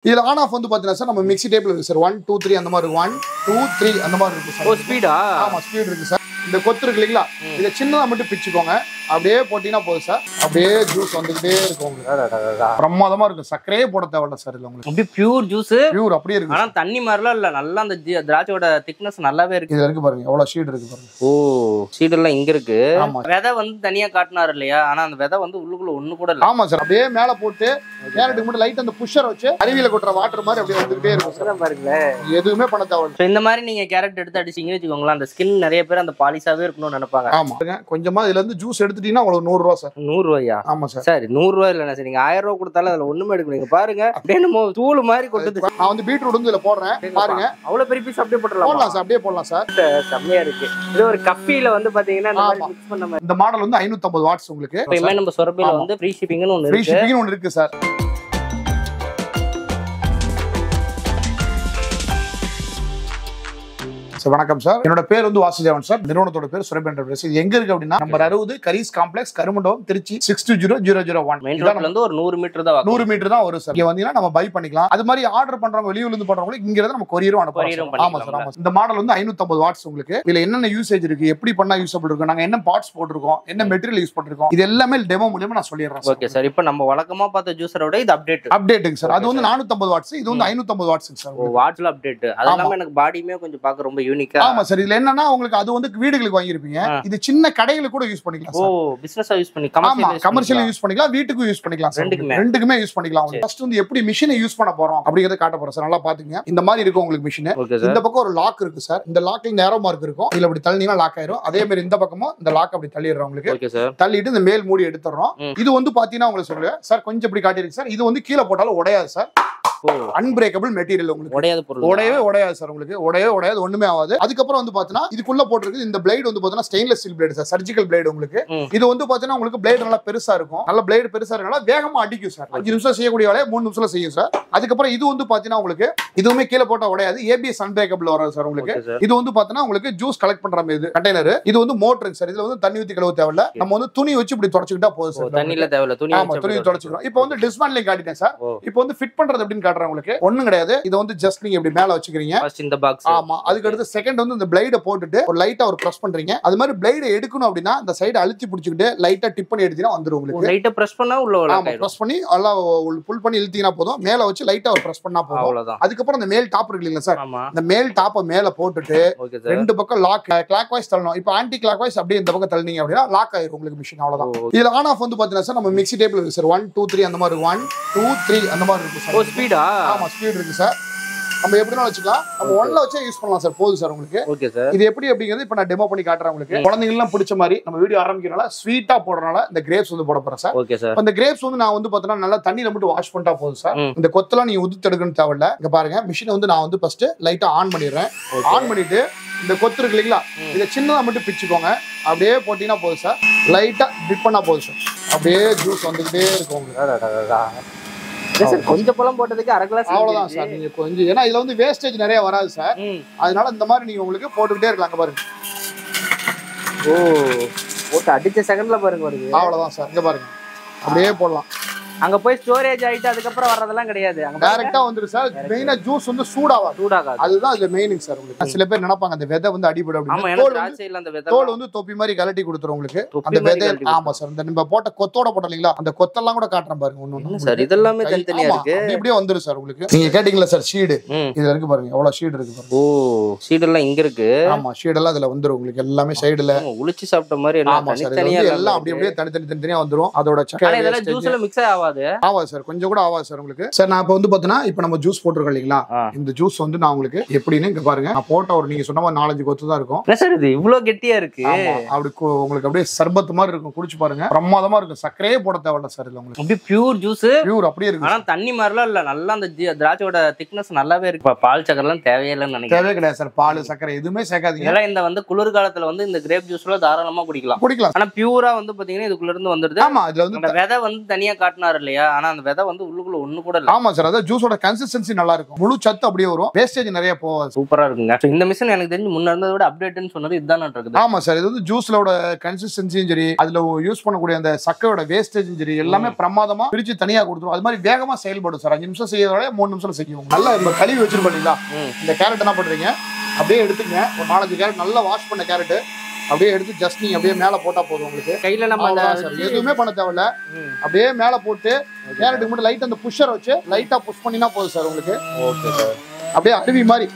இதுல on off வந்து பாத்தீங்கன்னா சார் நம்ம மிக்ஸி டைப்ல இருக்கு சார் 1 2 3 அந்த மாதிரி இருக்கு 1 2 3 அந்த மாதிரி இருக்கு சார். ஓ ஸ்பீடா? ஆமா ஸ்பீட் இருக்கு சார். இந்த கொத்து இருக்கு இல்லைங்களா, இதை சின்னதா மட்டும் பிச்சுக்கோங்க, அப்படியே போட்டீங்கன்னா போதும் சார். அப்படியே ஜூஸ் வந்துகிட்டே இருக்கும் உங்களுக்கு. பிரமாதமா இருக்கும். சக்கரையே போட தேவையில்ல சார் இதுல உங்களுக்கு. அப்படியே பியூர் ஜூஸ். பியூர் அப்படியே இருக்கு. ஆனா தண்ணி மாதிரிலாம் இல்ல, நல்லா அந்த திராட்சையோட திக்னஸ் நல்லாவே இருக்கு. இதுல இருக்கு பாருங்க எவ்வளவு ஷீட் இருக்கு பாருங்க. ஓ ஷீட் எல்லாம் இங்க இருக்கு. ஆமா. விதை வந்து தனியா காட்டினாரு இல்லையா, ஆனா அந்த விதை வந்து உள்ளுக்குள்ள ஒண்ணு கூட இல்ல. ஆமா சார். அப்படியே மேல போட்டு கேரட்டுக்கு மட்டும் லைட் அந்த புஷர் வச்சு அருவியில கொட்டுற வாட்டர் மாதிரி அப்படியே வந்துகிட்டே இருக்கும் சார். பாருங்களேன், எதுவுமே பண்ண தேவையில்ல. இந்த மாதிரி நீங்க கேரட் எடுத்து அடிச்சீங்கன்னு வச்சுக்கோங்களேன், அந்த ஸ்கின் நிறைய பேர் அந்த பாலிஷாவே இருக்கணும்னு நினைப்பாங்க. ஆமா. கொஞ்சமா இதுல இருந்து ஜூஸ் எடுத்துட்டீங்கன்னா உங்களுக்கு 100 ரூபா சார். 100 ரூபாயா? ஆமா சார். சரி 100 ரூபாய் இல்லைண்ணா சார், நீங்க 1000 ரூபாய் கொடுத்தாலும் அதுல ஒண்ணுமே எடுக்க முடியும். பாருங்க அப்படியே நம்ம தூள் மாதிரி கொட்டுது. நான் வந்து பீட்ரூட் வந்து இதுல போடுறேன் பாருங்க. அவ்வளவு பெரிய பீஸ் அப்படியே போடலாம் சார். அப்படியே போடலாம் சார். செம்மையா இருக்கு. இது ஒரு கப்பில வந்து பாத்தீங்கன்னா இந்த மாதிரி மிக்ஸ் பண்ண மாதிரி. இந்த மாடல் வந்து 550 வாட்ஸ் உங்களுக்கு. எப்பவுமே நம்ம சொரபில வந்து ஃப்ரீ ஷிப்பிங்னு ஒன்னு இருக்கு. ஃப்ரீ ஷிப்பிங்னு ஒன்னு இருக்கு சார். சார் வணக்கம் சார். என்னோட பேர் வந்து வாசுதேவன் சார். நிறுவனத்தோட பேர் சுரபி என்டர்பிரைஸ். இது எங்க இருக்கு அப்படின்னா number 60 Karees complex, Karumandapam, Tiruchi 620001. Main ரோட்ல இருந்து ஒரு 100 மீட்டர் தான். 100 மீட்டர் தான் வரும் சார். இங்க வந்தீங்கன்னா நம்ம பை பண்ணிக்கலாம். அது மாதிரி ஆர்டர் பண்றவங்க வெளியூர்ல இருந்து பண்றவங்களுக்கு இங்க இருந்து நம்ம கொரியரும் அனுப்புறோம். ஆமா சார். ஆமா. இந்த மாடல் வந்து 550 வாட்ஸ் உங்களுக்கு. இதுல என்னென்ன யூசேஜ் இருக்கு, எப்படி பண்ணா யூஸபிள் இருக்கு, நாங்க என்ன பார்ட்ஸ் போட்டுருக்கோம், என்ன மெட்டீரியல் யூஸ் பண்ணிருக்கோம், இது எல்லாமே டெமோ மூலமா நான் சொல்லிடுறேன். Okay sir. இப்போ நம்ம வழக்கமா பார்த்த ஜூஸரோட இது அப்டேட்டுங்க சார். அது வந்து 450 வாட்ஸ், இது வந்து 550 வாட்ஸ் சார். வாட்ஸ்ல அப்டேட். அதெல்லாம் எனக்கு பாடியுமே கொஞ்சம் பார்க்க ரொம்ப யூனிக்கா. ஆமா சார். இதுல என்னன்னா உங்களுக்கு அது வந்து வீடுகளுக்கு வாங்கிருப்பீங்க, இது சின்ன கடைகளுக்கு கூட யூஸ் பண்ணிக்கலாம் சார். ஓ பிசினஸா யூஸ் பண்ணி கமர்ஷியல் யூஸ் பண்ணிக்கலாம், வீட்டுக்கு யூஸ் பண்ணிக்கலாம் சார். ரெண்டுக்குமே யூஸ் பண்ணிக்கலாம். ஃபர்ஸ்ட் வந்து எப்படி மிஷினை யூஸ் பண்ண போறோம் அப்படிங்கறத காட்ட போறோம் சார். நல்லா பாத்துங்க. இந்த மாதிரி இருக்கும் உங்களுக்கு மிஷின். இந்த பக்கம் ஒரு லாக் இருக்கு சார். இந்த லாக்ல நேரோ மார்க் இருக்கும். இதுல அப்படி தள்ளினீங்கன்னா லாக் ஆயிரும். அதே மாதிரி இந்த பக்கமும் இந்த லாக் அப்படி தள்ளிடுறோம் உங்களுக்கு. Okay sir. தள்ளிட்டு இந்த மேல் மூடி எடுத்துறோம். இது வந்து பாத்தீங்கன்னா உங்களுக்கு சொல்லுங்க சார், கொஞ்சம் இப்படி காட்டிருக்கு சார். இது வந்து கீழே போட்டாலும் உடையாது சார். அன்பிரேக்கபிள் மெட்டீரியல் உங்களுக்கு. உடையாது சார். உங்களுக்கு உடையாது, ஒண்ணுமே ஆகாது. அதுக்கப்புறம் வந்து பாத்தீங்கன்னா இதுக்குள்ள போட்டுருக்கு இந்த பிளேட் வந்து பாத்தீங்கன்னா stainless steel blade sir. Surgical blade உங்களுக்கு. இது வந்து பாத்தீங்கன்னா உங்களுக்கு பிளேட் நல்லா பெருசா இருக்கும். நல்ல பிளேட் பெருசா இருக்கனால வேகமா அடிக்கும் சார். 5 நிமிஷம் செய்யக்கூடிய வேலையை 3 நிமிஷத்துல செய்யும் சார். அதுக்கப்புறம் இது வந்து பாத்தீங்கன்னா உங்களுக்கு இதுவுமே கீழே போட்டா உடையாது. ஏபிஎஸ் அன்பிரேக்கபிள் வராது சார் உங்களுக்கு. இது வந்து பாத்தீங்கன்னா உங்களுக்கு ஜூஸ் கலெக்ட் பண்ற மாதிரி கண்டெய்னர். இது வந்து மோட்டருங்க சார். இதுல வந்து தண்ணி ஊத்தி கழுவ தேவையில்ல. நம்ம வந்து துணி வச்சு இப்படி தொடச்சிக்கிட்டா போதும் சார். தண்ணில தேவையில்ல, துணி தொடச்சிக்கிறோம். இப்போ வந்து டிஸ்மேண்ட்லிங் காட்டிட்டேன் சார். இப்போ வந்து ஃபிட் பண்றது எப்படின்னு காட்டுறேன் உங்களுக்கு. ஒண்ணும் கிடையாது. இத வந்து ஜஸ்ட் நீங்க இப்படி மேல வச்சுக்கிறீங்க. ஃபர்ஸ்ட் இந்த பாக்ஸ். ஆமா. அதுக்கு அடுத்து செகண்ட் வந்து இந்த பிளேட போட்டுட்டு ஒரு லைட்டா ஒரு பிரஸ் பண்றீங்க. அது மாதிரி பிளேட எடுக்கணும் அப்படின்னா இந்த சைடு அழுத்தி பிடிச்சிட்டு லைட்டா டிப் பண்ணி எடுத்தீங்கன்னா வந்துரும் உங்களுக்கு. லைட்டா பிரஸ் பண்ணா உள்ள வரும். ஆமா. பிரஸ் பண்ணி எல்லாம் புல் பண்ணி இழுத்தீங்கன்னா போதும். மேல வச்சு லைட்டா ஒரு பிரஸ் பண்ணா போதும். அவ்வளவுதான். அதுக்கு அப்புறம் இந்த மேல் டாப் இருக்கு இல்லங்க சார். இந்த மேல் டாப்பை மேல போட்டுட்டு ரெண்டு பக்கம் லாக் கிளாக் வைஸ் தள்ளணும். இப்போ ஆன்டி கிளாக் வைஸ் அப்படியே இந்த பக்கம் தள்ளினீங்க அப்படின்னா லாக் ஆயிரும் உங்களுக்கு மிஷின். அவ்வளவுதான். இதுல ஆன் ஆஃப் வந்து பாத்தீங்கன்னா சார் நம்ம மிக்ஸி டைப்ல இருக்கு சார். 1 2 3 அந்த மாதிரி 1 2 3 அந்த மாதிரி இருக்கு சார். ஓ ஸ்பீடா? ஆமா ஸ்பீட் இருக்கு சார். நம்ம எப்படினா வச்சுக்கலாம். நம்ம 1ல வச்சே யூஸ் பண்ணலாம் சார். போதும் சார் உங்களுக்கு. Okay sir. இது எப்படி அப்படிங்கிறது இப்போ நான் டெமோ பண்ணி காட்டுறேன் உங்களுக்கு. குழந்தைங்க எல்லாம் பிடிச்ச மாதிரி நம்ம வீடியோ ஆரம்பிக்கிறனால ஸ்வீட்டா போடுறனால இந்த கிரேப்ஸ் வந்து போட போறேன் சார். Okay sir. அந்த கிரேப்ஸ் வந்து நான் வந்து பார்த்தா நல்லா தண்ணியில மட்டும் வாஷ் பண்ணிட்டா போதும் சார். இந்த கொத்தெல்லாம் நீங்க உதுத்து எடுக்கணும் தேவையில்ல. இங்க பாருங்க மிஷினை வந்து நான் வந்து ஃபர்ஸ்ட் லைட்டா ஆன் பண்ணிடுறேன். ஆன் பண்ணிட்டு இந்த கொத்து இருக்கு இல்லைங்களா, இதை சின்னதா மட்டும் பிச்சுக்கோங்க. அப்படியே போட்டீங்கன்னா போதும் சார். லைட்டா டிப் பண்ணா போதும் சார். அப்படியே ஜூஸ் வந்துகிட்டே இருக்கும் உங்களுக்கு. கொஞ்சம் பழம் போட்டதுக்கு அரை கிளாஸ். அவ்வளவுதான் சார். நீங்க கொஞ்சம் ஏன்னா இதுல வந்து வேஸ்டேஜ் நிறைய வராது சார். அதனால இந்த மாதிரி நீங்க உங்களுக்கு போட்டுக்கிட்டே இருக்கலாம். பாருங்க. ஓ போட்டு அடிச்ச செகண்ட்ல பாருங்க வருது. அவ்வளவுதான் சார். இங்க பாருங்க அப்படியே போடலாம். அங்க போய் ஸ்டோரேஜ் ஆயிட்டு அதுக்கப்புறம் வரதெல்லாம் கிடையாது. அங்க டைரக்டா வந்துரும் சார். மெயினா ஜூஸ் வந்து சூடாகாது. அதுதான் இதுல மெயினிங் சார் உங்களுக்கு. சில பேர் நினைப்பாங்க அந்த விதை வந்து அடிபடும் அப்படின்னு. தோல் வந்து தொப்பி மாதிரி கலட்டி கொடுத்துரும் உங்களுக்கு. அந்த விதை. ஆமா சார். இந்த நம்ம போட்ட கொத்தோட போட்டீங்களா, அந்த கொத்தெல்லாம் கூட காட்டுறேன் பாருங்க. ஒண்ணு சார் இதெல்லாம் தனித்தனியா இருக்கு. இப்படியே வந்துரும் சார் உங்களுக்கு. நீங்க கேட்டீங்களா சார் ஷீட். இதுல இருக்கு பாருங்க எவ்வளவு ஷீட் இருக்கு பாருங்க. ஓ ஷீட் எல்லாம் இங்க இருக்கு. ஆமா ஷீட் எல்லாம் இதுல வந்துரும் உங்களுக்கு. எல்லாமே சைடுல உளிச்சு சாப்பிட்ட மாதிரி எல்லாம் தனித்தனியா எல்லாம் அப்படியே தனித்தனியா வந்துரும். அதோட இதெல்லாம் ஜூஸ்ல மிக்ஸ் ஆகாது. ஆவா சார். கொஞ்சம் கூட ஆவாது சார் உங்களுக்கு. சார் நான் இப்போ வந்து பார்த்தீங்கன்னா இப்போ நம்ம ஜூஸ் போட்டிருக்கோம் இல்லைங்களா, இந்த ஜூஸ் வந்து நான் உங்களுக்கு எப்படின்னு இங்க பாருங்க. நான் போட்ட ஒரு நீங்க சொன்ன மாதிரி 4-5 கொத்து தான் இருக்கும் சார். இது இவ்வளவு கெட்டியா இருக்கு. அப்படி உங்களுக்கு அப்படியே சர்பத் மாதிரி இருக்கும். குடிச்சு பாருங்க. பிரமாதமா இருக்கும். சக்கரையே போட தேவையில்ல சார். இதுல உங்களுக்கு அப்படியே பியூர் ஜூஸ். பியூர் அப்படியே இருக்கு. ஆனா தண்ணி மாதிரிலாம் இல்ல. நல்லா அந்த திராட்சையோட திக்னஸ் நல்லாவே இருக்கு. பால் சக்கரை எல்லாம் தேவையில்லைன்னு நினைக்கிறேன். தேவையே கிடையாது சார். பால் சக்கரை எதுவுமே சேர்க்காதீங்க. ஏன்னா இந்த வந்து குளிர் காலத்துல வந்து இந்த கிரேப் ஜூஸ்ல தாராளமா குடிக்கலாம். ஆனா பியூரா வந்து பாத்தீங்கன்னா இதுக்குள்ள இருந்து வந்துருது. ஆமா இதுல வந்து விதை வந்து தனியா காட்டினாரு இல்லையா? ஆனா அந்த விதை வந்து உள்ளுக்குள்ள ஒண்ணு கூட இல்ல. ஆமா சார், அதான் ஜூஸோட கன்சிஸ்டன்சி நல்லா இருக்கும், முழு சத்து அப்படியே வரும், வேஸ்டேஜ் நிறைய போகாது. சூப்பரா இருக்குங்க. இந்த மிஷின் எனக்கு தெரிஞ்சு முன்ன இருந்ததை விட அப்டேட்னு சொன்னது இதுதான் இருக்குது. ஆமா சார், இது வந்து ஜூஸ்லோட கன்சிஸ்டன்சியும் சரி, அதுல யூஸ் பண்ணக்கூடிய அந்த சக்கையோட வேஸ்டேஜும் சரி எல்லாமே பிரமாதமா பிரிச்சு தனியா கொடுத்துரும். அது மாதிரி வேகமா செயல்படும் சார். 5 நிமிஷம் செய்யறத 3 நிமிஷம் செய்யும். நல்லா இந்த கழுவி வச்சிருப்பீங்களா, இந்த கேரட் என்ன பண்றீங்க, அப்படியே எடுத்துங்க. ஒரு 4-5 கேரட் நல்லா வாஷ் பண்ண கேரட் அப்படியே எடுத்து ஜஸ்ட் நீங்க அப்படியே மேல போட்டா போதும். உங்களுக்கு கையில நம்ம எதுவுமே பண்ண தேவையில்ல, அப்படியே மேல போட்டு கேரட்டுக்கு மட்டும் லைட் அந்த புஷர் வச்சு லைட்டா புஷ் பண்ணினா போதும் சார் உங்களுக்கு. Okay sir. அப்படியே அருவி மாதிரி,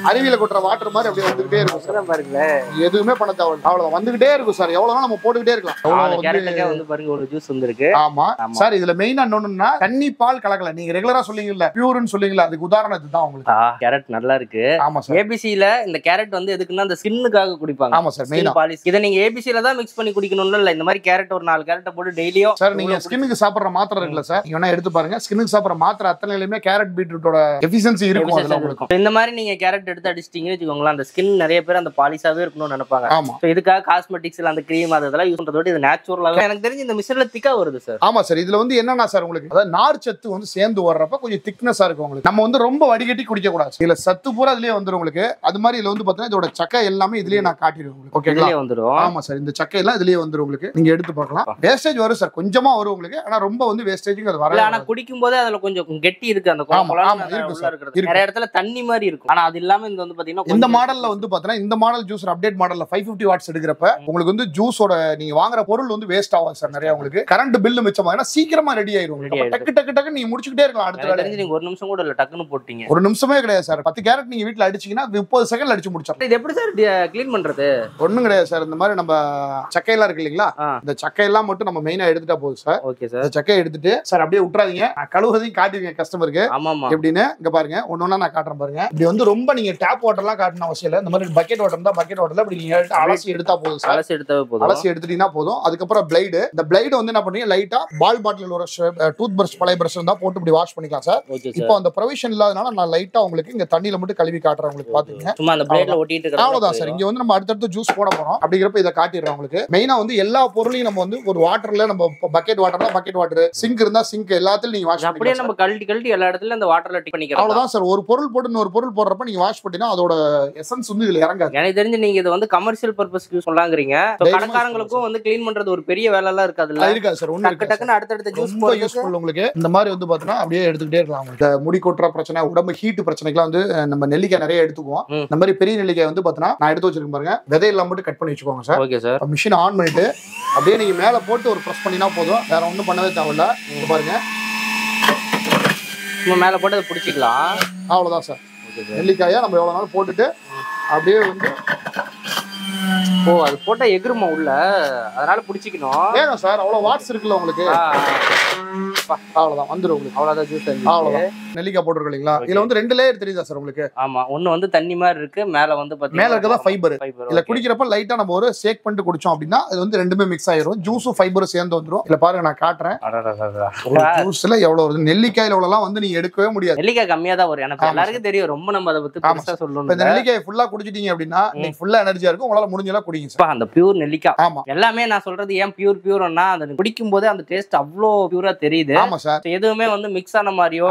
அருவியில கொட்டுற வாட்டர் மாதிரி அப்படியே வந்துகிட்டே இருக்கும் சார். பாருங்களேன், எதுவுமே பண்ண தேவை, அவ்வளவு வந்துகிட்டே இருக்கும் சார். எவ்வளவு நம்ம போட்டுக்கிட்டே இருக்கலாம். கேரட்டுக்கே வந்து பாருங்க ஒரு ஜூஸ் வந்திருக்கு. ஆமா சார், இதுல மெயினா என்னன்னா தண்ணி பால் கலக்கல. நீங்க ரெகுலரா சொல்லுவீங்கல்ல பியூர்னு சொல்லுவீங்கல்ல, அதுக்கு உதாரணம் இதுதான் உங்களுக்கு. கேரட் நல்லா இருக்கு. ஆமா சார், ஏபிசில இந்த கேரட் வந்து எதுக்குன்னா அந்த ஸ்கின்னுக்காக குடிப்பாங்க. ஆமா சார், மெயினா பாலிஷ். இதை நீங்க ஏபிசில தான் மிக்ஸ் பண்ணி குடிக்கணும்னு இல்ல, இந்த மாதிரி கேரட் ஒரு 4 கேரட் போட்டு டெய்லியும் சார் நீங்க ஸ்கின்னுக்கு சாப்பிடுற மாத்திரை இருக்குல்ல சார், நீங்க வேணா எடுத்து பாருங்க. ஸ்கின்னுக்கு சாப்பிடுற மாத்திரை அத்தனையிலுமே கேரட் பீட்ரூட்டோட எஃபிஷியன்சி இருக்கும் அதுல உங்களுக்கு. இந்த மாதிரி நீங்க கேரட் எடுத்து அடிச்சிட்டீங்கன்னு வச்சுக்கோங்களேன், அந்த ஸ்கின் நிறைய பேர் அந்த பாலிஷாவே இருக்கணும்னு நினைப்பாங்க. ஆமா, இதுக்காக காஸ்மெட்டிக்ஸ்ல அந்த கிரீம் அதெல்லாம் யூஸ் பண்றதோட இது நேச்சுரலாவே எனக்கு தெரிஞ்சு இந்த மிஷின்ல திக்கா வருது சார். ஆமா சார், இதுல வந்து என்னன்னா சார் உங்களுக்கு அதாவது நார் சத்து வந்து சேர்ந்து வர்றப்ப கொஞ்சம் திக்னஸா இருக்கும் உங்களுக்கு. நம்ம வந்து ரொம்ப வடிகட்டி குடிக்க கூடாது, இதுல சத்து பூரா இதுலயே வந்துரும் உங்களுக்கு. அது மாதிரி இதுல வந்து பாத்தீங்கன்னா இதோட சக்கை எல்லாமே இதுலயே நான் காட்டிடுவேன் உங்களுக்கு. ஓகேங்களா, வந்துரும். ஆமா சார், இந்த சக்கை எல்லாம் இதுலயே வந்துரும் உங்களுக்கு. நீங்க எடுத்து பார்க்கலாம். வேஸ்டேஜ் வரும் சார், கொஞ்சமா வரும் உங்களுக்கு. ஆனா ரொம்ப வந்து வேஸ்டேஜ் அது வரல. ஆனா குடிக்கும் போதே அதுல கொஞ்சம் கெட்டி இருக்கு, அந்த நிறைய இடத்துல தண்ணி மாதிரி இருக்கும். ஆனா அது இல்லாம இந்த வந்து பாத்தீங்கன்னா இந்த மாடல்ல வந்து பாத்தீங்கன்னா இந்த மாடல் ஜூஸ் அப்டேட் மாடல்ல 550 வாட்ஸ் எடுக்கிறப்ப உங்களுக்கு வந்து ஜூஸோட நீங்க வாங்குற பொருள் வந்து வேஸ்ட் ஆகாது சார். நிறைய உங்களுக்கு கரண்ட் பில் மிச்சமா, ஏன்னா சீக்கிரமா ரெடி ஆயிரும். டக்கு டக்கு டக்கு நீங்க முடிச்சுக்கிட்டே இருக்கலாம். அடுத்த வேலை நீங்க ஒரு நிமிஷம் கூட இல்ல, டக்குன்னு போட்டீங்க. ஒரு நிமிஷமே கிடையாது சார். 10 கேரட் நீங்க வீட்ல அடிச்சீங்கன்னா 30 செகண்ட்ல அடிச்சு முடிச்சிடலாம். இது எப்படி சார் க்ளீன் பண்றது? ஒண்ணும் கிடையாது சார். இந்த மாதிரி நம்ம சக்கையெல்லாம் இருக்கு இல்லீங்களா, இந்த சக்கையெல்லாம் மட்டும் நம்ம மெயினா எடுத்துட்டா போதும் சார். Okay sir. இந்த சக்கையை எடுத்துட்டு சார் அப்படியே விட்டுறாதீங்க, கழுவுறதையும் காட்டுவீங்க கஸ்டமருக்கு. ஆமாமா, எப்படின்னு இங்க பாருங்க, ஒன்னொன்னா நான் காட்டுறேன் பாருங்க. இப்படி வந்து ரொம்ப நீங்க டேப் வாட்டர்லாம் காட்டணும் அவசியம் இல்லை. இந்த மாதிரி பக்கெட் வாட்டர் தான், பக்கெட் வாட்டர்ல இப்படி நீங்க அலசி எடுத்தா போதும் சார். அலசி எடுத்தாவே போதும். அலசி எடுத்துட்டீங்கன்னா போதும். அதுக்கப்புறம் பிளைடு, இந்த பிளைடு வந்து என்ன பண்ணீங்க, லைட்டா பால் பாட்டில் ஒரு டூத் பிரஷ், பழைய பிரஷ் இருந்தா போட்டு இப்படி வாஷ் பண்ணிக்கலாம் சார். இப்போ அந்த ப்ரொவிஷன் இல்லாதனால நான் லைட்டா உங்களுக்கு இங்க தண்ணியில மட்டும் கழுவி காட்டுறேன் உங்களுக்கு. பாத்துங்க, சும்மா அந்த பிளேட்ல ஒட்டிட்டு இருக்கு. அவ்வளவுதான் சார். இங்க வந்து நம்ம அடுத்தடுத்து ஜூஸ் போட போறோம் அப்படிங்கிறப்ப இதை காட்டிடுறோம் உங்களுக்கு. மெயினா வந்து எல்லா பொருளையும் நம்ம வந்து ஒரு வாட்டர்ல, நம்ம பக்கெட் வாட்டர்னா பக்கெட் வாட்டர், சிங்க் இருந்தா சிங்க், எல்லாத்துலயும் நீங்க வாஷ் அப்படியே நம்ம கழட்டி எல்லா இடத்துல அந்த வாட்டர்ல டிப் பண்ணிக்கலாம். அவ்வளவுதான் சார். ஒரு பொருள் போட்டு இன்னொரு பொருள் போடுறப்ப நீங்க வாஷ் பண்ணினா அதோட எசன்ஸ் வந்து இதுல இறங்காது. எனக்கு தெரிஞ்சு நீங்க இது வந்து கமர்ஷியல் பர்பஸ்க்கு சொல்லாங்கறீங்க. கடைக்காரங்களுக்கும் வந்து க்ளீன் பண்றது ஒரு பெரிய வேலை எல்லாம் இருக்காதுல்ல? இருக்காது சார். ஒண்ணு டக்கு டக்குன்னு அடுத்தடுத்த ஜூஸ் போட யூஸ்ஃபுல் உங்களுக்கு. இந்த மாதிரி வந்து பாத்தீங்கன்னா அப்படியே எடுத்துக்கிட்டே இருக்கலாம். இந்த முடி கொட்டுற பிரச்சனை, உடம்பு ஹீட் பிரச்சனைக்குலாம் வந்து நம்ம நெல்லிக்காய் நிறைய எடுத்துக்குவோம். இந்த மாதிரி பெரிய நெல்லிக்காய் வந்து பாத்தீங்கன்னா நான் எடுத்து வச்சிருக்கேன் பாருங்க, விதையெல்லாம் மட்டும் கட் பண்ணி வச்சுக்கோங்க sir. Okay sir. Machine on பண்ணிட்டு அப்படியே நீங்க மேல போட்டு ஒரு பிரஸ் பண்ணினா போதும், வேற ஒண்ணும் பண்ணவே தேவையில்ல. இங்க பாருங்க, நம்ம மேல போட்டு அதை பிடிச்சிக்கலாம். அவ்வளவுதான் சார். நெல்லிக்காயை நம்ம எவ்வளவு நாள் போட்டுட்டு அப்படியே வந்து அது போட்டா எகிருமா உள்ள, அதனால பிடிச்சிக்கணும். ஏன் சார் அவ்வளவு வாட்ஸ் இருக்குல்ல உங்களுக்கு. அவ்வளவுதான் வந்துரும் உங்களுக்கு. அவ்வளவுதான் ஜூஸ். அவ்வளவுதான். நெல்லிக்காய் போட்டுருக்கு இல்லைங்களா, இதுல வந்து 2 லேயர் தெரியுதா சார் உங்களுக்கு? ஆமா, ஒண்ணு வந்து தண்ணி மாதிரி இருக்கு, மேல வந்து பாத்தீங்கன்னா மேல இருக்கதா ஃபைபர். இல்ல குடிக்கிறப்ப லைட்டா நம்ம ஒரு ஷேக் பண்ணிட்டு குடிச்சோம் அப்படின்னா அது வந்து ரெண்டுமே மிக்ஸ் ஆயிரும், ஜூஸும் ஃபைபரும் சேர்ந்து வந்துரும். இல்ல பாருங்க நான் காட்டுறேன். ஜூஸ்ல எவ்வளவு வருது, நெல்லிக்காயில எவ்வளவுலாம் வந்து நீங்க எடுக்கவே முடியாது. நெல்லிக்காய் கம்மியா தான் வரும். எனக்கு எல்லாருக்கும் தெரியும், ரொம்ப நம்ம அதை பத்தி பெருசா சொல்லணும். இந்த நெல்லிக்காய் ஃபுல்லா குடிச்சிட்டீங்க அப்படின்னா நீங்க ஃபுல்லா எனர்ஜியா இருக்கும், உங்களால முடிஞ்சலாம் குடிங்க சார். அந்த பியூர் நெல்லிக்காய். ஆமா, எல்லாமே நான் சொல்றது ஏன் பியூர்னா அந்த குடிக்கும் போதே அந்த டேஸ்ட் அவ்வளோ பியூரா தெரியுது. ஆமா சார். எதுவுமே வந்து மிக்ஸ் ஆன மாதிரியோ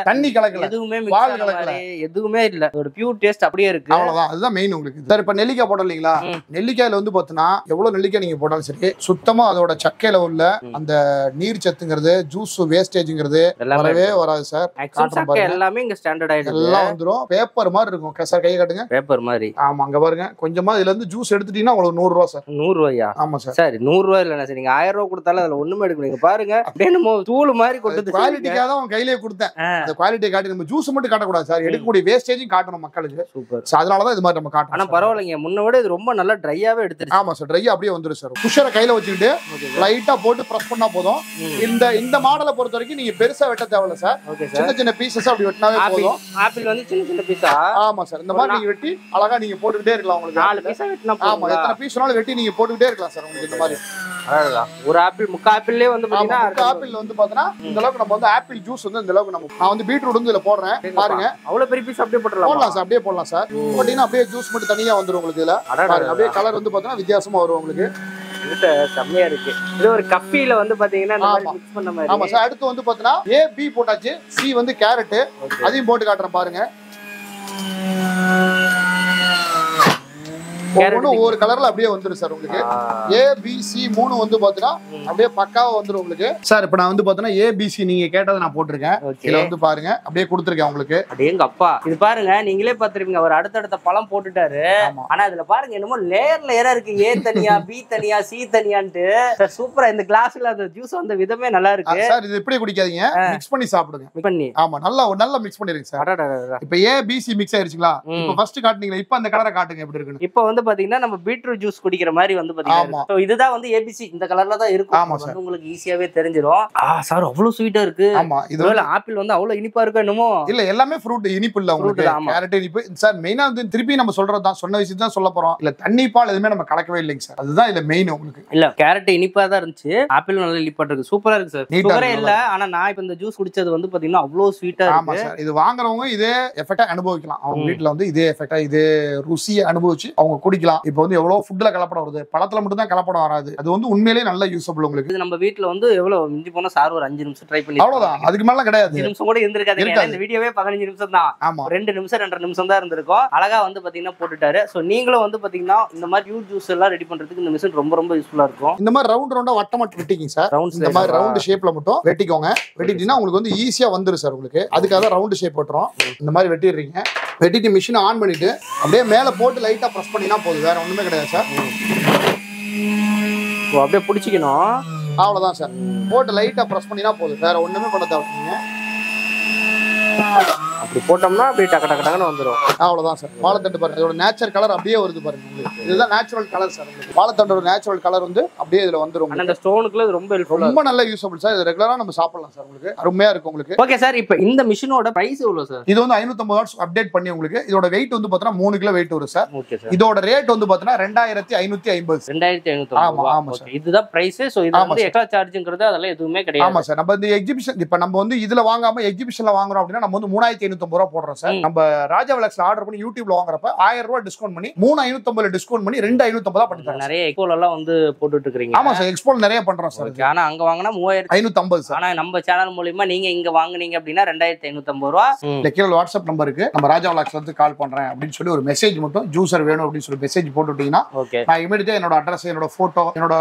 தண்ணி கலக்கல, எதுவுமே மிக்ஸ் ஆன மாதிரி எதுவுமே இல்ல. ஒரு பியூர் டேஸ்ட் அப்படியே இருக்கு. அவ்வளவுதான், அதுதான் மெயின் உங்களுக்கு. சார் இப்ப நெல்லிக்காய் போட இல்லீங்களா, நெல்லிக்காயில வந்து பாத்தீங்கன்னா எவ்வளவு நெல்லிக்காய் நீங்க போட்டாலும் சரி சுத்தமா அதோட சக்கையில உள்ள அந்த நீர் சத்துங்கிறது, ஜூஸ் வேஸ்டேஜ்ங்கிறது வரவே வராது சார். எல்லாமே இங்க ஸ்டாண்டர்ட் ஆயிடுது, எல்லாம் வந்துரும். பேப்பர் மாதிரி இருக்கும் சார், கை காட்டுங்க. பேப்பர் மாதிரி. ஆமா, அங்க பாருங்க, கொஞ்சமா இதுல இருந்து ஜூஸ் எடுத்துட்டீங்கன்னா உங்களுக்கு 100 ரூபா சார். 100 ரூபாயா? ஆமா சார். சரி, 100 ரூபாய் இல்ல சார், நீங்க 1000 ரூபாய் கொடுத்தாலும் அதுல ஒண்ணுமே எடுக்க நீங்க பாருங்க, அப்படியே நம்ம தூள் மாதிரி கொண்டு குவாலிட்டிக்காக தான் கையிலேயே கொடுத்தேன். அந்த குவாலிட்டியை காட்டி நம்ம ஜூஸ் மட்டும் காட்டக்கூடாது சார், எடுக்கக்கூடிய வேஸ்டேஜும் காட்டணும் மக்களுக்கு. சூப்பர். அதனாலதான் இது மாதிரி நம்ம காட்டணும். ஆனா பரவாயில்லைங்க, முன்ன விட இது ரொம்ப நல்லா ட்ரையாவே எடுத்துருச்சு. ஆமா சார், ட்ரையா அப்படியே வந்துரும் சார். புஷரை கையில வச்சுக்கிட்டு லைட்டா போட்டு பிரஸ் பண்ணா போதும். இந்த மாடலை பொறுத்த வரைக்கும் நீங்க பெருசா வெட்ட தேவையில்ல சார். சின்ன சின்ன பீசஸ் அப்படி வெட்டினாவே போதும். ஆப்பிள் வந்து சின்ன சின்ன பீஸா? ஆமா சார், இந்த மாதிரி நீங்க வெட்டி அழகா நீங்க போட்டுக்கிட்டே இருக்கலாம். உங்களுக்கு 4 பீஸா வெட்டினா போதும். ஆமா, எத்தனை பீஸ்னாலும் வெட்டி நீங்க போட்டுக்கிட்டே இருக்கலாம் சார் உங்களுக்கு. இந்த மாதிரி ஒரு ஆப்பிள், முக்கா ஆப்பிள்லயே வந்து பாத்தீங்கன்னா ஆப்பிள் வந்து பாத்தீங்கன்னா இந்த அளவுக்கு நம்ம வந்து ஆப்பிள் ஜூஸ் வந்து இந்த அளவுக்கு நம்ம நான் வந்து பீட்ரூட் வந்து இதுல போடுறேன் பாருங்க. அவ்வளவு பெரிய பீஸ் அப்படியே போடலாம் சார், அப்படியே போடலாம் சார். போட்டீங்கன்னா அப்படியே ஜூஸ் மட்டும் தனியா வந்துரும் உங்களுக்கு. இதுல பாருங்க, அப்படியே கலர் வந்து பாத்தீங்கன்னா வித்தியாசமா வரும் உங்களுக்கு. செம்மையா இருக்கு. இது ஒரு கப்பில வந்து பாத்தீங்கன்னா இந்த மாதிரி மிக்ஸ் பண்ண மாதிரி. ஆமா சார். அடுத்து வந்து பாத்தீங்கன்னா ஏ பி போட்டாச்சு, சி வந்து கேரட், அதையும் போட்டு காட்டுறேன் பாருங்க. ஒவ்வொரு கலர்ல அப்படியே வந்துரும் சார் உங்களுக்கு. ABC 3 வந்து பாத்தீங்கன்னா அப்படியே பக்காவா வந்துரும் உங்களுக்கு சார். இப்ப நான் வந்து பாத்தீங்கன்னா ABC நீங்க கேட்டதை நான் போட்டிருக்கேன். இதுல வந்து பாருங்க அப்படியே கொடுத்துருக்கேன் உங்களுக்கு. எங்க அப்பா இது பாருங்க, நீங்களே பாத்துருப்பீங்க, ஒரு அடுத்தடுத்த பழம் போட்டுட்டாரு. ஆனா இதுல பாருங்க என்னமோ லேயர் இருக்கு, ஏ தனியா பி தனியா சி தனியான்ட்டு. சூப்பரா இந்த கிளாஸ்ல அந்த ஜூஸ் வந்த விதமே நல்லா இருக்கு சார். இது எப்படி குடிக்காதீங்க, மிக்ஸ் பண்ணி சாப்பிடுங்க. மிக்ஸ் பண்ணி ஆமா நல்லா மிக்ஸ் பண்ணிருங்க சார். இப்ப ABC மிக்ஸ் ஆயிருச்சுங்களா? இப்ப ஃபர்ஸ்ட் காட்டுனீங்களா, இப்ப அந்த கலரை காட்டுங்க எப்படி இருக்குன்னு. இப்ப வந்து பாத்தீங்கன்னா நம்ம பீட்ரூட் ஜூஸ் குடிக்கிற மாதிரி வந்து பாத்தீங்கன்னா சோ இதுதான் வந்து ABC இந்த கலர்ல தான் இருக்கும். வந்து உங்களுக்கு ஈஸியாவே தெரிஞ்சிரும். சார் அவ்வளவு ஸ்வீட்டா இருக்கு. ஆமா, இதுல ஆப்பிள் வந்து அவ்வளவு இனிப்பா இருக்கு என்னமோ. இல்ல எல்லாமே ஃப்ரூட் இனிப்பு இல்ல உங்களுக்கு. கேரட் இனிப்பு சார். மெயினா வந்து திருப்பி நம்ம சொல்றதுதான், சொன்ன விஷயம் தான் சொல்ல போறோம். இல்ல தண்ணி பால் எதுவுமே நம்ம கலக்கவே இல்லைங்க சார். அதுதான் இல்ல மெயின் உங்களுக்கு. இல்ல கேரட் இனிப்பா தான் இருந்துச்சு, ஆப்பிள் நல்ல இனிப்பா இருக்கு. சூப்பரா இருக்கு சார். சுகரே இல்ல. ஆனா நான் இப்ப இந்த ஜூஸ் குடிச்சது வந்து பாத்தீங்கன்னா அவ்வளவு ஸ்வீட்டா இருக்கு. ஆமா சார். இது வாங்குறவங்க இதே எஃபெக்ட்டா அனுபவிக்கலாம். அவங்க வீட்ல வந்து இதே எஃபெக்ட்டா இதே ருசியை அனுபவிச்சு அவங்க குடிக்கலாம். இப்போ வந்து எவ்வளவு ஃபுட்ல கலப்படம் வருது, பழத்துல மட்டும் தான் கலப்படம் வராது. அது வந்து உண்மையிலேயே நல்ல யூஸபிள் உங்களுக்கு. இது நம்ம வீட்ல வந்து எவ்வளவு மிஞ்சி போனா சார் ஒரு 5 நிமிஷம் ட்ரை பண்ணி அவ்வளவுதான். அதுக்கு மேல கிடையாது. 5 நிமிஷம் கூட இருந்திருக்காது. இந்த வீடியோவே 15 நிமிஷம் தான். 2 நிமிஷம் 2.5 நிமிஷம் தான் இருந்திருக்கும். அழகா வந்து பாத்தீங்கன்னா போட்டுட்டாரு. சோ நீங்களும் வந்து பாத்தீங்கன்னா இந்த மாதிரி ஃப்ரூட் ஜூஸ் எல்லாம் ரெடி பண்றதுக்கு இந்த மிஷின் ரொம்ப யூஸ்ஃபுல்லா இருக்கும். இந்த மாதிரி ரவுண்டா வட்டமா வெட்டிக்கிங்க சார். இந்த மாதிரி ரவுண்ட் ஷேப்ல மட்டும் வெட்டிக்கோங்க. வெட்டிட்டீங்கன்னா உங்களுக்கு வந்து ஈஸியா வந்துரும் சார் உங்களுக்கு. அதுக்காக தான் ரவுண்ட் ஷேப் போட்டுறோம். இந்த மாதிரி வெட்டிடுறீங்க. வெட்டிட்டு மிஷினை ஆன் பண்ணிட்டு அப்படியே மேல போட்டு லைட்டா பிரஸ் பண்ணினா போதும். வேற ஒண்ணுமே கிடையாது சார். அப்படியே பிடிச்சிக்கணும். அவ்வளவுதான் சார். போட்டு லைட்டா பிரஸ் பண்ணினா போதும். வேற ஒண்ணுமே பண்ண தேவையில்லைங்க. அப்படி போட்டோம்னா அப்படியே டக்கு வந்துரும். அவ்வளவுதான் சார். வாழைத்தண்டு பாருங்க, இதோட நேச்சுரல் கலர் அப்படியே வருது பாருங்க உங்களுக்கு. இதுதான் நேச்சுரல் கலர் சார். வாழைத்தண்டோட நேச்சுரல் கலர் வந்து அப்படியே இதுல வந்துரும். அந்த ஸ்டோனுக்குள்ள ரொம்ப ஹெல்ப்ஃபுல்லா, ரொம்ப நல்ல யூஸபிள் சார். இது ரெகுலரா நம்ம சாப்பிடலாம் சார். உங்களுக்கு அருமையா இருக்கும் உங்களுக்கு. Okay sir. இப்போ இந்த மிஷினோட பிரைஸ் எவ்வளவு சார்? இது வந்து 550 வாட்ஸ் அப்டேட் பண்ணி உங்களுக்கு. இதோட வெயிட் வந்து பாத்தீங்கன்னா 3 கிலோ வெயிட் வரும் சார். Okay sir. இதோட ரேட் வந்து பாத்தீங்கன்னா 2550. 2550. ஆமா சார். இதுதான் பிரைஸ். சோ இது வந்து எக்ஸ்ட்ரா சார்ஜ்ங்கிறது அதெல்லாம் எதுவுமே கிடையாது. ஆமா சார். நம்ம இந்த எக்ஸிபிஷன் இப்ப நம்ம வந்து இதுல வாங்காம எக்ஸிபிஷன்ல வாங்குறோம் அப்படின்னா நம்ம வந்து 3550 ரூபாய் போடுறோம் சார். நம்ம ராஜா விலாக்ஸ்ல ஆர்டர் பண்ணி யூடியூப்ல வாங்குறப்ப 1000 ரூபாய் டிஸ்கவுண்ட் பண்ணி 3550 டிஸ்கவுண்ட் பண்ணி 2550 பண்ணி தரோம். நிறைய எக்ஸ்போல எல்லாம் வந்து போட்டுட்டு இருக்கீங்க. ஆமா சார். எக்ஸ்போல நிறைய பண்றோம் சார். ஆனா அங்க வாங்குனா 3550 சார். ஆனா நம்ம சேனல் மூலமா நீங்க இங்க வாங்குனீங்க அப்படின்னா 2550 ரூபாய். இந்த கீழ வாட்ஸ்அப் நம்பர் இருக்கு. நம்ம ராஜா விலாக்ஸ்ல இருந்து கால் பண்றேன் அப்படின்னு சொல்லி ஒரு மெசேஜ் மட்டும் ஜூஸர் வேணும் அப்படின்னு சொல்லி மெசேஜ் போட்டுட்டீங்கன்னா நான் இமிடியேட்டா என்னோட அட்ரஸ், என்னோட போட்டோ, என்னோட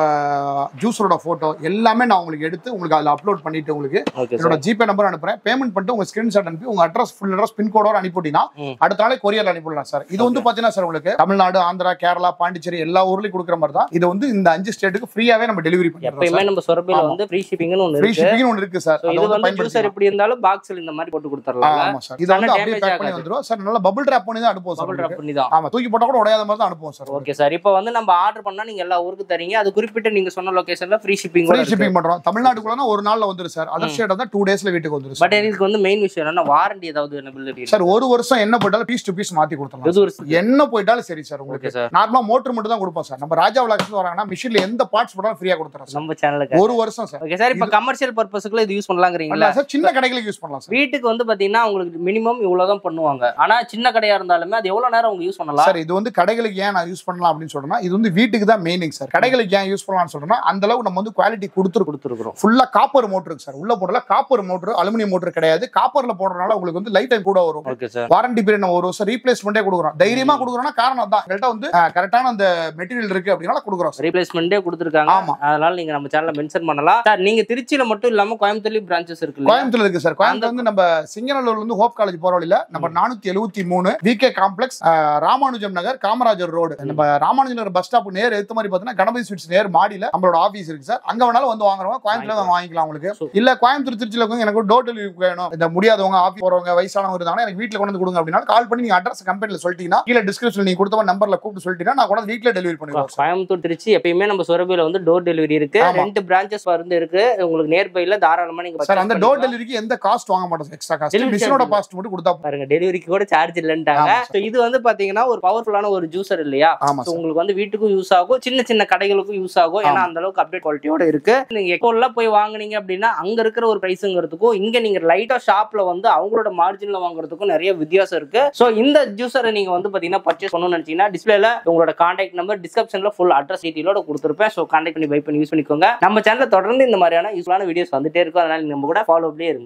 ஜூஸரோட போட்டோ எல்லாமே நான் உங்களுக்கு எடுத்து உங்களுக்கு அதுல அப்லோட் பண்ணிட்டு உங்களுக்கு என்னோட ஜிபே நம்பர் அனுப்புறேன். பேமெண்ட் பண்ணிட்டு உங்க ஸ்கிரீன்ஷாட் அனுப்பி உங்க அட்ரஸ் ஃபுல் அட்ரஸ் பின்கோடோட அனுப்பிட்டீங்கன்னா அடுத்த நாளே கொரியர்ல அனுப்பிடலாம் சார். இது வந்து பாத்தீங்கன்னா சார் உங்களுக்கு தமிழ்நாடு, ஆந்திரா, கேரளா, பாண்டிச்சேரி எல்லா ஊர்லயும் கொடுக்குற மாதிரி தான். இது வந்து இந்த 5 ஸ்டேட்டுக்கு ஃப்ரீயாவே நம்ம டெலிவரி பண்றோம். எப்பவுமே நம்ம சொரபில வந்து ஃப்ரீ ஷிப்பிங்னு ஒன்னு இருக்கு. ஃப்ரீ ஷிப்பிங் ஒன்னு இருக்கு சார். இது வந்து ஜூஸர் எப்படி இருந்தாலும் பாக்ஸ்ல இந்த மாதிரி போட்டு கொடுத்துறலாம். ஆமா சார். இது வந்து அப்படியே பேக் பண்ணி வந்துரும் சார். நல்லா பபிள் ராப் பண்ணி தான் அனுப்புவோம் சார். பபிள் ராப் பண்ணி தான். ஆமா, தூக்கி போட்டா கூட உடையாத மாதிரி தான் அனுப்புவோம் சார். Okay sir. இப்போ வந்து நம்ம ஆர்டர் பண்ணா நீங்க எல்லா ஊருக்கு தரீங்க. அது குறிப்பிட்ட நீங்க சொன்ன லொகேஷன்ல ஃப்ரீ ஷிப்பிங் பண்றோம். தமிழ்நாட்டுக்குள்ளனா ஒரு நாள்ல வந்துரும் சார். அதர் ஸ்டேட் தான் 2 டேஸ்ல வீட்டுக்கு வந்துரும். பட் இதுக்கு வந்து மெயின் விஷயம் என்னன்னா வாரண்டி ஏதாவது எனபிலிட்டி சார். ஒரு வருஷம் என்ன போட்டாலும் பீஸ் டு பீஸ் மாத்தி கொடுத்துறோம். என்ன போயிட்டாலும் சரி சார். உங்களுக்கு நார்மலா மோட்டர் மட்டும் தான் கொடுப்போம் சார். நம்ம ராஜா விலாக்ஸ்ல வராங்கன்னா மிஷின்ல எந்த பார்ட்ஸ் போட்டாலும் ஃப்ரீயா கொடுத்துறோம் நம்ம சேனலுக்கு. ஒரு வருஷம் சார். Okay sir. இப்போ கமர்ஷியல் பர்பஸ்க்குள்ள இது யூஸ் பண்ணலாம்ங்கறீங்களா சார்? சின்ன கடைகளுக்கு யூஸ் பண்ணலாம் சார். வீட்டுக்கு வந்து பாத்தீங்கன்னா உங்களுக்கு மினிமம் இவ்வளவு தான் பண்ணுவாங்க. ஆனா சின்ன கடையா இருந்தாலுமே அது எவ்வளவு நேரம் அவங்க யூஸ் பண்ணலாம் சார்? இது வந்து கடைகளுக்கு ஏன் நான் யூஸ் பண்ணலாம் அப்படின்னு சொல்றேன்னா இது வந்து வீட்டுக்கு தான் மெயினிங் சார். கடைகளுக்கு ஏன் யூஸ் பண்ணலாம்னு சொல்றேன்னா அந்த அளவுக்கு நம்ம வந்து குவாலிட்டி கொடுத்துருக்கோம். ஃபுல்லா காப்பர் மோட்டர் இருக்கு சார். உள்ள போடல காப்பர் மோட்டர், அலுமினியம் மோட்டர் கிடையாது. காப்பர்ல போடுறதுனால உங்களுக்கு வந்து லைஃப் டைம் கூட வரும். Okay sir. வாரண்டி பீரியட் நம்ம ஒரு வருஷம் ரீப்ளேஸ்மெண்டே கொடுக்குறோம். தைரியமா கொடுக்குறோம்னா காரணம் தான் எங்கள்கிட்ட வந்து கரெக்டான அந்த மெட்டீரியல் இருக்கு அப்படினால கொடுக்குறோம். ரீப்ளேஸ்மெண்டே கொடுத்துருக்காங்க. ஆமா, அதனால நீங்க நம்ம சேனல்ல மென்ஷன் பண்ணலாம் சார். நீங்க திருச்சியில மட்டும் இல்லாம கோயம்புத்தூர்லயும் பிரான்ச்சஸ் இருக்கு. கோயம்புத்தூர்ல இருக்கு சார். கோயம்புத்தூர் வந்து நம்ம சிங்கநல்லூர்ல இருந்து ஹோப் காலேஜ் போற வழியில நம்ம 473 விகே காம்ப்ளெக்ஸ், ராமானுஜம் நகர், காமராஜர் ரோடு. நம்ம ராமானுஜம் நகர் பஸ் ஸ்டாப் நேர் எடுத்த மாதிரி பாத்தீங்கன்னா கணபதி ஸ்வீட்ஸ் நேர் மாடியில நம்மளோட ஆபீஸ் இருக்கு சார். அங்க வேணாலும் வந்து வாங்குறவங்க கோயம்புத்தூர்ல வாங்கிக்கலாம். உங்களுக்கு இல்ல கோயம்புத்தூர் திருச்சியில இருக்கவங்க எனக்கு டோர் டெலிவரி வேணும், இந்த முடியாதவங்க ஆபீஸ் போறவங்க வயசானவங்க இருந்தாங்கன்னா எனக்கு வீட்டுல கொண்டு கொடுங்க அப்படின்னா கால் பண்ணி நீங்க அட்ரஸ் கம்பெனில சொல்லிட்டீங்கன்னா கீழ டிஸ்கிரிப்ஷன்ல நீங்க கொடுத்த நம்பர்ல கூப்பிட்டு சொல்லிட்டீங்கன்னா நான் கூட வீட்ல டெலிவரி பண்ணுவேன். கோயம்புத்தூர் திருச்சி எப்பயுமே நம்ம சொரபில வந்து டோர் டெலிவரி இருக்கு. 2 பிரான்ச்சஸ் வந்து இருக்கு. உங்களுக்கு நியர்பைல தாராளமா நீங்க சார் அந்த டோர் டெலிவரிக்கு எந்த காஸ்ட் வாங்க மாட்டோம். எக்ஸ்ட்ரா காஸ்ட் மிஷினோட காஸ்ட் மட்டும் கொடுத்தா பாருங்க. டெலிவரிக்கு கூட சார்ஜ் இல்லன்றாங்க. சோ இது வந்து பாத்தீங்கன்னா ஒரு பவர்ஃபுல்லான ஒரு ஜூஸர் இல்லையா? சோ உங்களுக்கு வந்து வீட்டுக்கும் யூஸ் ஆகும், சின்ன சின்ன கடைகளுக்கும் யூஸ் ஆகும். ஏன்னா அந்த அளவுக்கு அப்டேட் குவாலிட்டியோட இருக்கு. நீங்க எக்கோல போய் வாங்குனீங்க அப்படின்னா அங்க இருக்கிற ஒரு பிரைஸ்ங்கிறதுக்கும் இங்க நீங்க லைட்டா ஷாப்ல வந்து அவங்களோட மார்ஜின் மார்ஜின்ல வாங்குறதுக்கும் நிறைய வித்தியாசம் இருக்கு. சோ இந்த ஜூஸரை நீங்க வந்து பாத்தீங்கன்னா பர்ச்சேஸ் பண்ணணும்னு நினைச்சீங்கன்னா டிஸ்பிளேல உங்களோட கான்டாக்ட் நம்பர், டிஸ்கிரிப்ஷன்ல ஃபுல் அட்ரஸ் டீடைலோட கொடுத்துருப்பேன். சோ கான்டாக்ட் பண்ணி பை பண்ணி யூஸ் பண்ணிக்கோங்க. நம்ம சேனல்ல தொடர்ந்து இந்த மாதிரியான யூஸ்ஃபுல்லான வீடியோஸ் வந்துட்டே இருக்கும். அதனால நம்ம கூட ஃபாலோ அப்படியே இருங்க.